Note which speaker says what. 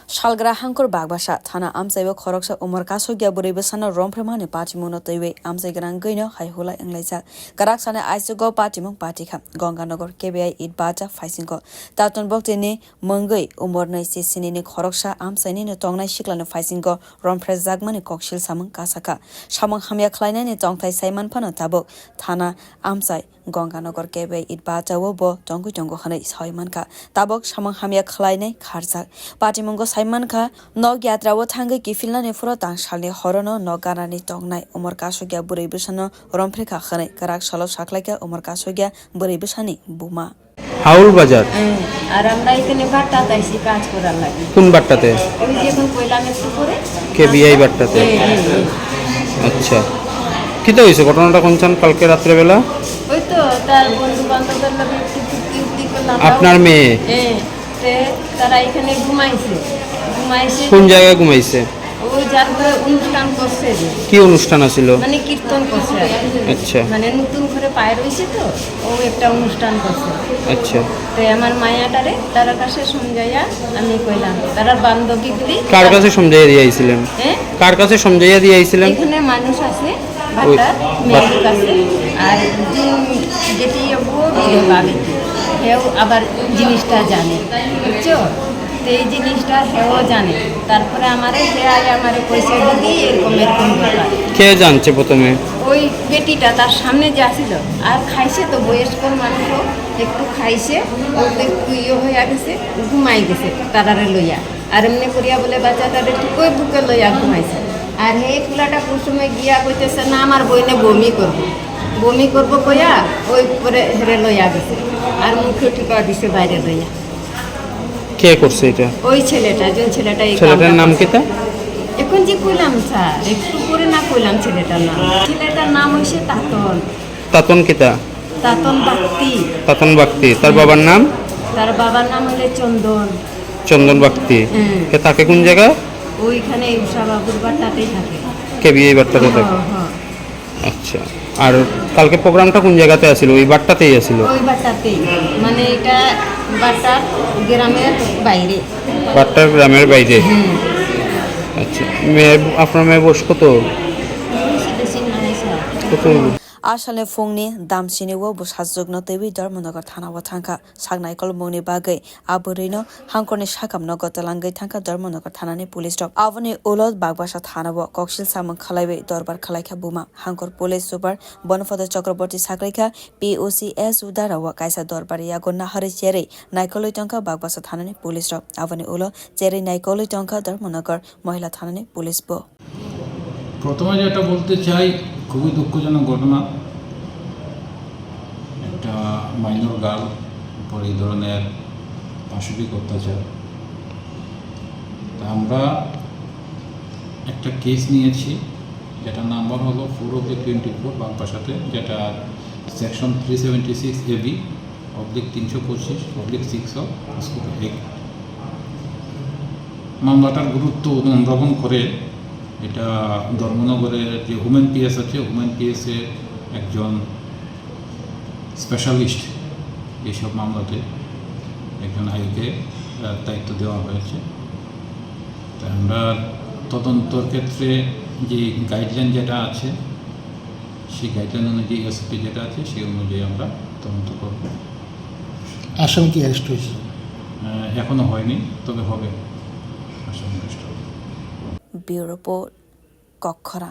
Speaker 1: Shalgra Hankor Bagbasha, Tana Amsay Koroksa, Umar Kasogia Buribasana, Rompremani, Patimono Teve, Amsay Grangino, Haihula, and Lisa, Karaksana Isogo, Patimon Patika, Gonganogor, KBI, Eat Bata, Faisingo, Taton Boktini, Mungai, Umorna Sisini, Koroksha, Amsani, Tongna Shiklan, Faisingo, Rompres Zagman, Kokshil Saman Kasaka, Shamon Hamia Kleinen, Tongtai Simon Panotabo, Tana Amsay. Gonganogor Kebe It Bata Wobo, Tongu Tongo Hana is Hoimanka, Tabok Shamon Hamia Kleine, Karzak, Patimungo Saimanka, no Gatra Wotanga Gifila Nefrotan Shali Horono, no Garani Tongnai, Umorkasuga Buribusano, Romprika Hane, Karak Shalo Shaklaka, Umorkasuga, Buribusani, Buma.
Speaker 2: হাউল বাজার
Speaker 3: আর আমরা এখানে বাট্টাতে আইছি কাজ করার লাগে।
Speaker 2: কোন বাট্টাতে?
Speaker 3: ওই যে এখন কইলাম একটু পরে
Speaker 2: কেবিআই বাট্টাতে। আচ্ছা, কিটা হইছে ঘটনাটা কোনখান কালকে রাত্রে বেলা?
Speaker 3: ওই তো তার বন্ধু বান্ধবদের লগে একটু চুক্তি করলাম।
Speaker 2: আপনার মেয়ে?
Speaker 3: হ্যাঁ, তারা এখানে ঘুমাইছে।
Speaker 2: কোন জায়গায় ঘুমাইছে?
Speaker 3: ওই যার ঘরে অনুষ্ঠান করছে।
Speaker 2: কি অনুষ্ঠান আছিল?
Speaker 3: মানে কীর্তন করছে।
Speaker 2: আচ্ছা,
Speaker 3: মানে নতুন করে পায় রইছে তো ও একটা অনুষ্ঠান করছে।
Speaker 2: আচ্ছা,
Speaker 3: তো আমার মায়াটারে তার কাছে সমঝাইয়া আমি কইলাম তার বান্ধবীগুলি।
Speaker 2: কার কাছে সমঝাইয়া দিয়েছিলেন?
Speaker 3: হ্যাঁ,
Speaker 2: কার কাছে সমঝাইয়া দিয়েছিলেন?
Speaker 3: এখানে মানুষ আছে বাটার মেয়ের কাছে, আর যেটি ভাবে হেও আবার জিনিসটা জানে, বুঝছো? তো এই জিনিসটা হেও জানে। তারপরে আমারে পয়সা দিয়ে এরকম ব্যাপার।
Speaker 2: কে জানছে প্রথমে?
Speaker 3: ওই বেটিটা তার সামনে যাচ্ছিল আর খাইছে তো, বয়স্ক মানুষও একটু খাইছে, ও একটু হয়ে গেছে, ঘুমাই গেছে তারারে লইয়া। আর এমনি করিয়া বলে বাচ্চাটারে ঠিক ওই বুকে লইয়া ঘুমাইছে। আর হে ফুলাটা কুসুমে গিয়া কইতেছে না আমার বইনে বমি করবো কইয়া ওই পরে হেরে লইয়া গেছে আর মুখে টিপা দিছে বাইরে লইয়া।
Speaker 2: কে করছে এটা?
Speaker 3: ওই ছেলেটা, যে ছেলেটা।
Speaker 2: ছেলেটার নাম কিটা?
Speaker 3: এখন যে কইলাম স্যার, একটু পরে না কইলাম ছেলেটার নাম হইছে তাতন।
Speaker 2: তাতন কিটা?
Speaker 3: তাতন বাগতি।
Speaker 2: তার বাবার নাম?
Speaker 3: তার বাবার নাম হলে
Speaker 2: চন্দন বাগতি। থাকে কোন জায়গায়?
Speaker 3: ওইখানে উষা বাবুর বাড়িটাতেই থাকে।
Speaker 2: কেবিআই বাড়িটাতে থাকে। আচ্ছা, আর কালকে প্রোগ্রামটা কোন জায়গাতে আছিল? ওই বাড়িটাতেই আছিল?
Speaker 3: ওই বাড়িটাতেই, মানে এটা বাড়িটার গ্রামের বাইরে।
Speaker 2: বাড়িটার গ্রামের বাইরে। আচ্ছা, আপনার মেয়ে বয়স কত?
Speaker 1: Ashale Fungni, Damsini Wobus Hazugno Devi Darmonagar Tanawa Tanka, Sagnaikol Moni Bagay, Aburino, Hankorni Shakam Nogotalangai Tanka Darmonagar Tanani Police Stop, Avani Ulod Bagbasha Tanawa, Kokshil Saman Kalaiwe, Dorbar Kalaika Buma, Hankor Police Super, Bonafada Chakraborti Sagrika, POCS Udarawa, Kaisa Dorbar Yagona Hari Jere, Naikoli Tonka, Bagbasa Tanani Police Stop, Avani Ulo, Jere Naikoli Tonka, Darmonagar, Mohila Tanani Police Bo.
Speaker 4: প্রথমে যেটা বলতে চাই, খুবই দুঃখজনক ঘটনা। একটা minor girl উপর এই ধরনের পাশবিক অত্যাচার। আমরা একটা কেস নিয়েছি, যেটা নাম্বার হলো 4/24 বাগবাসাতে, যেটা সেকশন 376AB /325/6 মামলাটার গুরুত্ব অনুধাবন করে এটা ধর্মনগরের যে ওমেন পিএস আছে, ওমেন পিএসের একজন স্পেশালিস্ট এইসব মামলাতে একজন আইকে দায়িত্ব দেওয়া হয়েছে। তা আমরা তদন্তর ক্ষেত্রে যে গাইডলাইন যেটা আছে, সেই গাইডলাইন অনুযায়ী এসপি যেটা আছে সেই অনুযায়ী আমরা তদন্ত করব।
Speaker 5: আসামি কি অ্যারেস্ট হয়েছে?
Speaker 4: এখনো হয়নি, তবে হবে। আসামি অ্যারেস্ট হবে।
Speaker 1: Bureau Report, Kokora.